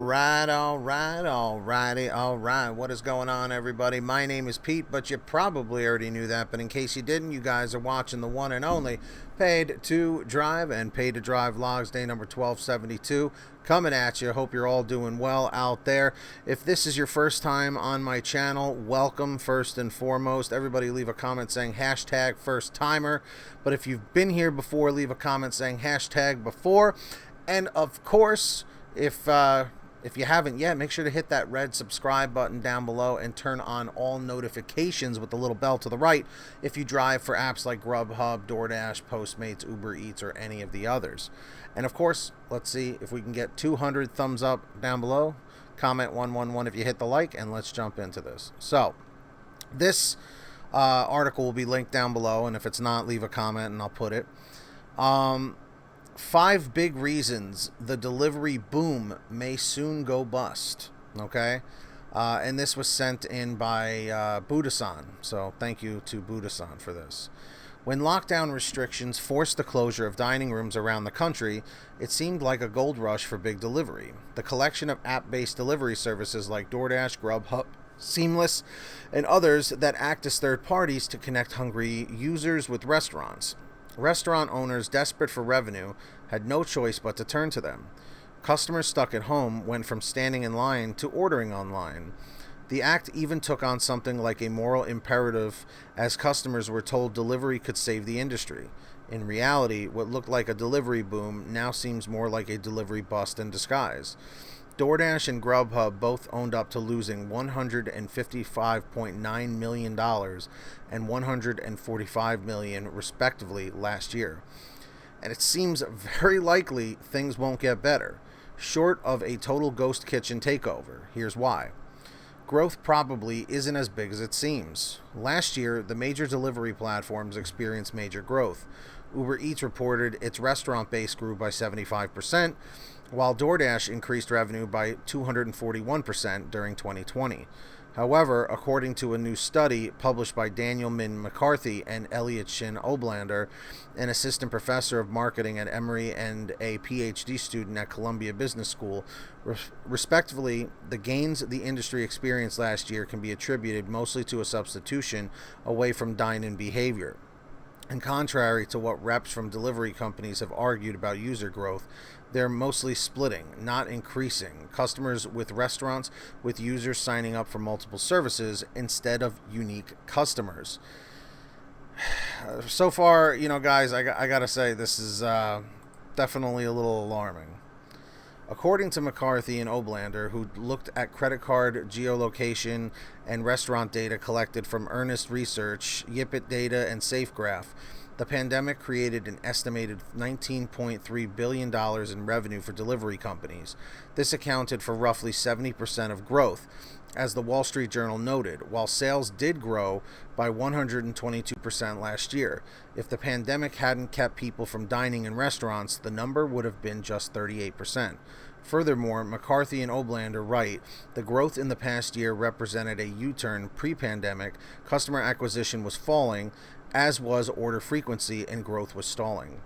All right. What is going on, everybody? My name is Pete, but you probably already knew that. But in case you didn't, you guys are watching the one and only Paid to Drive and Paid to Drive Vlogs, day number 1272, coming at you. Hope you're all doing well out there. If this is your first time on my channel, welcome first and foremost. Everybody leave a comment saying hashtag first timer. But if you've been here before, leave a comment saying hashtag before. And of course, if you haven't yet, make sure to hit that red subscribe button down below and turn on all notifications with the little bell to the right if you drive for apps like GrubHub, DoorDash, Postmates, Uber Eats, or any of the others. And of course, let's see if we can get 200 thumbs up down below. Comment 111 if you hit the like, and let's jump into this. So, this article will be linked down below, and if it's not, leave a comment and I'll put it. 5 big reasons the delivery boom may soon go bust. Okay, and this was sent in by Buddha-san, so thank you to Buddha-san for this. When lockdown restrictions forced the closure of dining rooms around the country, it seemed like a gold rush for big delivery. The collection of app-based delivery services like DoorDash, GrubHub, Seamless, and others that act as third parties to connect hungry users with restaurants. Restaurant owners desperate for revenue had no choice but to turn to them. Customers stuck at home went from standing in line to ordering online. The act even took on something like a moral imperative, as customers were told delivery could save the industry. In reality, what looked like a delivery boom now seems more like a delivery bust in disguise. DoorDash and GrubHub both owned up to losing $155.9 million and $145 million, respectively, last year. And it seems very likely things won't get better, short of a total ghost kitchen takeover. Here's why. Growth probably isn't as big as it seems. Last year, the major delivery platforms experienced major growth. Uber Eats reported its restaurant base grew by 75%, while DoorDash increased revenue by 241% during 2020. However, according to a new study published by Daniel Min McCarthy and Elliot Shin Oblander, an assistant professor of marketing at Emory and a PhD student at Columbia Business School, respectively, the gains the industry experienced last year can be attributed mostly to a substitution away from dine-in behavior. And contrary to what reps from delivery companies have argued about user growth, they're mostly splitting, not increasing. Customers with restaurants, with users signing up for multiple services instead of unique customers. So far, guys, I gotta say, this is definitely a little alarming. According to McCarthy and Oblander, who looked at credit card geolocation and restaurant data collected from Earnest Research, Yipit Data, and SafeGraph, the pandemic created an estimated $19.3 billion in revenue for delivery companies. This accounted for roughly 70% of growth. As the Wall Street Journal noted, while sales did grow by 122% last year, if the pandemic hadn't kept people from dining in restaurants, the number would have been just 38%. Furthermore, McCarthy and Oblander write, the growth in the past year represented a U-turn. Pre-pandemic, customer acquisition was falling, as was order frequency, and growth was stalling.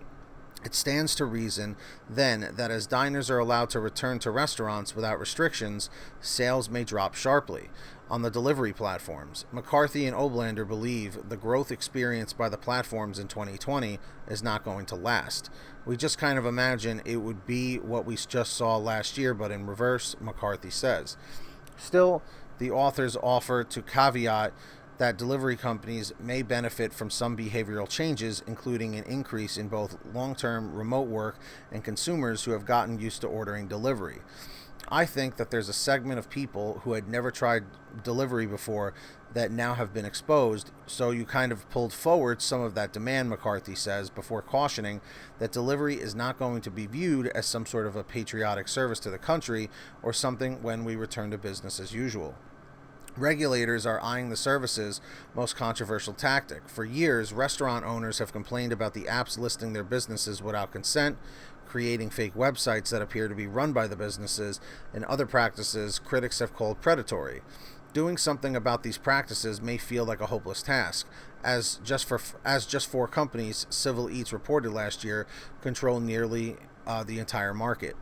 It stands to reason, then, that as diners are allowed to return to restaurants without restrictions, sales may drop sharply. On the delivery platforms, McCarthy and Oblander believe the growth experienced by the platforms in 2020 is not going to last. We just kind of imagine it would be what we just saw last year, but in reverse, McCarthy says. Still, the authors offer to caveat that delivery companies may benefit from some behavioral changes, including an increase in both long-term remote work and consumers who have gotten used to ordering delivery. I think that there's a segment of people who had never tried delivery before that now have been exposed, so you kind of pulled forward some of that demand, McCarthy says, before cautioning that delivery is not going to be viewed as some sort of a patriotic service to the country or something when we return to business as usual. Regulators are eyeing the service's most controversial tactic. For years, restaurant owners have complained about the apps listing their businesses without consent, creating fake websites that appear to be run by the businesses, and other practices critics have called predatory. Doing something about these practices may feel like a hopeless task, as just four companies, Civil Eats reported last year, control nearly the entire market.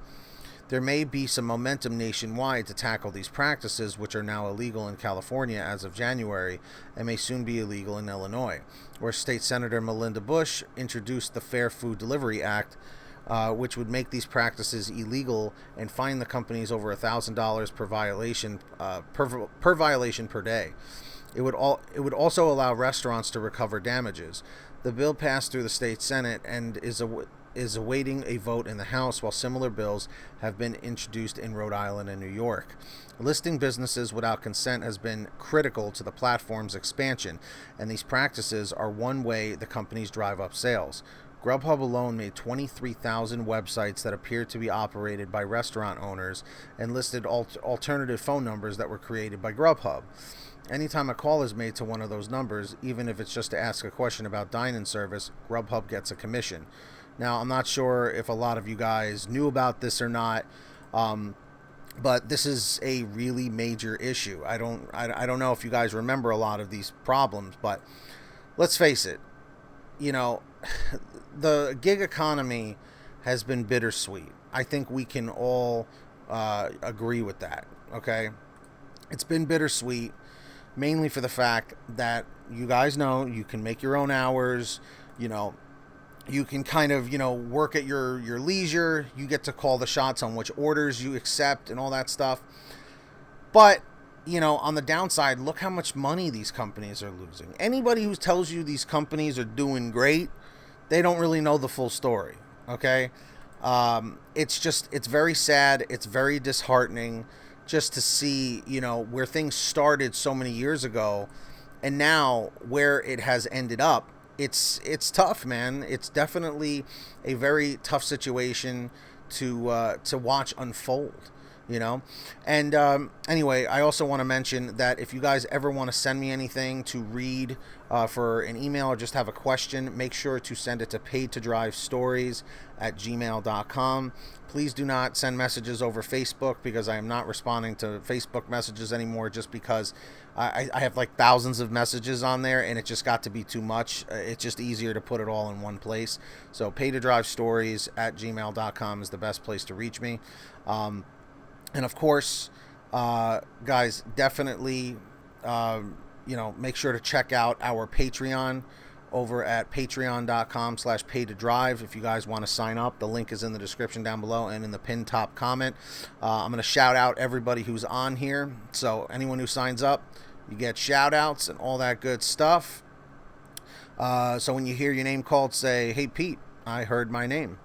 There may be some momentum nationwide to tackle these practices, which are now illegal in California as of January and may soon be illegal in Illinois, where State Senator Melinda Bush introduced the Fair Food Delivery Act, which would make these practices illegal and fine the companies over $1,000 per violation per violation per day. It would also allow restaurants to recover damages. The bill passed through the state Senate and is awaiting a vote in the House, while similar bills have been introduced in Rhode Island and New York. Listing businesses without consent has been critical to the platform's expansion, and these practices are one way the companies drive up sales. GrubHub alone made 23,000 websites that appeared to be operated by restaurant owners and listed alternative phone numbers that were created by GrubHub. Anytime a call is made to one of those numbers, even if it's just to ask a question about dine-in service, GrubHub gets a commission. Now, I'm not sure if a lot of you guys knew about this or not, but this is a really major issue. I don't know if you guys remember a lot of these problems, but let's face it, you know, the gig economy has been bittersweet. I think we can all agree with that, okay? It's been bittersweet, mainly for the fact that you guys know you can make your own hours, you know, you can kind of, you know, work at your leisure. You get to call the shots on which orders you accept and all that stuff. But, you know, on the downside, look how much money these companies are losing. Anybody who tells you these companies are doing great, they don't really know the full story, okay? It's very sad. It's very disheartening just to see, you know, where things started so many years ago and now where it has ended up. It's tough, man. It's definitely a very tough situation to watch unfold, you know. And anyway, I also want to mention that if you guys ever want to send me anything to read for an email or just have a question, make sure to send it to paidtodrivestories@gmail.com. Please do not send messages over Facebook, because I am not responding to Facebook messages anymore, just because I have like thousands of messages on there and it just got to be too much. It's just easier to put it all in one place. So paidtodrivestories@gmail.com is the best place to reach me. And of course, guys, definitely, you know, make sure to check out our Patreon over at patreon.com/paytodrive. If you guys want to sign up, the link is in the description down below and in the pinned top comment. I'm going to shout out everybody who's on here. So anyone who signs up, you get shout outs and all that good stuff. So when you hear your name called, say, "Hey, Pete, I heard my name."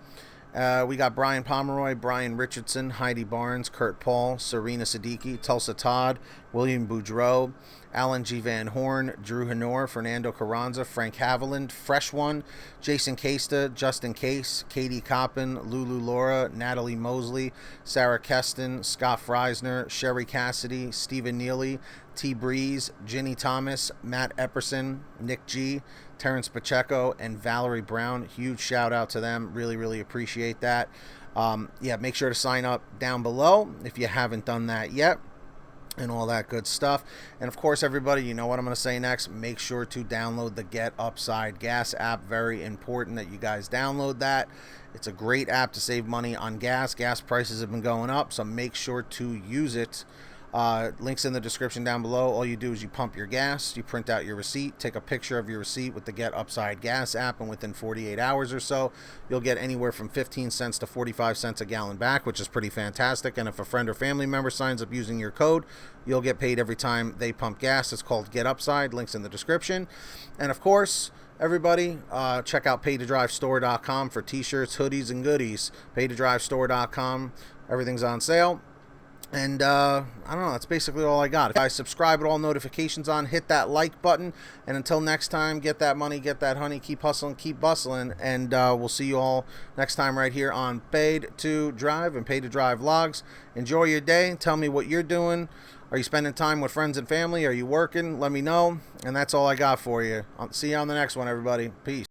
We got Brian Pomeroy, Brian Richardson, Heidi Barnes, Kurt Paul, Serena Siddiqui, Tulsa Todd, William Boudreau, Alan G. Van Horn, Drew Hanor, Fernando Carranza, Frank Haviland, Fresh One, Jason Casta, Justin Case, Katie Coppin, Lulu Laura, Natalie Mosley, Sarah Keston, Scott Freisner, Sherry Cassidy, Stephen Neely, T. Breeze, Ginny Thomas, Matt Epperson, Nick G., Terrence Pacheco, and Valerie Brown. Huge shout out to them. Really, really appreciate that. Yeah, make sure to sign up down below if you haven't done that yet, and all that good stuff. And of course, everybody, you know what I'm going to say next. Make sure to download the Get Upside Gas app. Very important that you guys download that. It's a great app to save money on gas. Gas prices have been going up, so make sure to use it. Links in the description down below. All you do is you pump your gas, you print out your receipt, take a picture of your receipt with the Get Upside Gas app, and within 48 hours or so, you'll get anywhere from 15 cents to 45 cents a gallon back, which is pretty fantastic. And if a friend or family member signs up using your code, you'll get paid every time they pump gas. It's called Get Upside. Links in the description. And of course, everybody, check out paidtodrivestore.com for t-shirts, hoodies, and goodies. Paidtodrivestore.com. Everything's on sale. And I don't know, that's basically all I got. If you guys subscribe with all notifications on, hit that like button, and until next time, get that money, get that honey, keep hustling, keep bustling, and we'll see you all next time right here on Paid to Drive and Paid to Drive Vlogs. Enjoy your day. Tell me what you're doing. Are you spending time with friends and family? Are you working? Let me know. And that's all I got for you. I'll see you on the next one, everybody. Peace.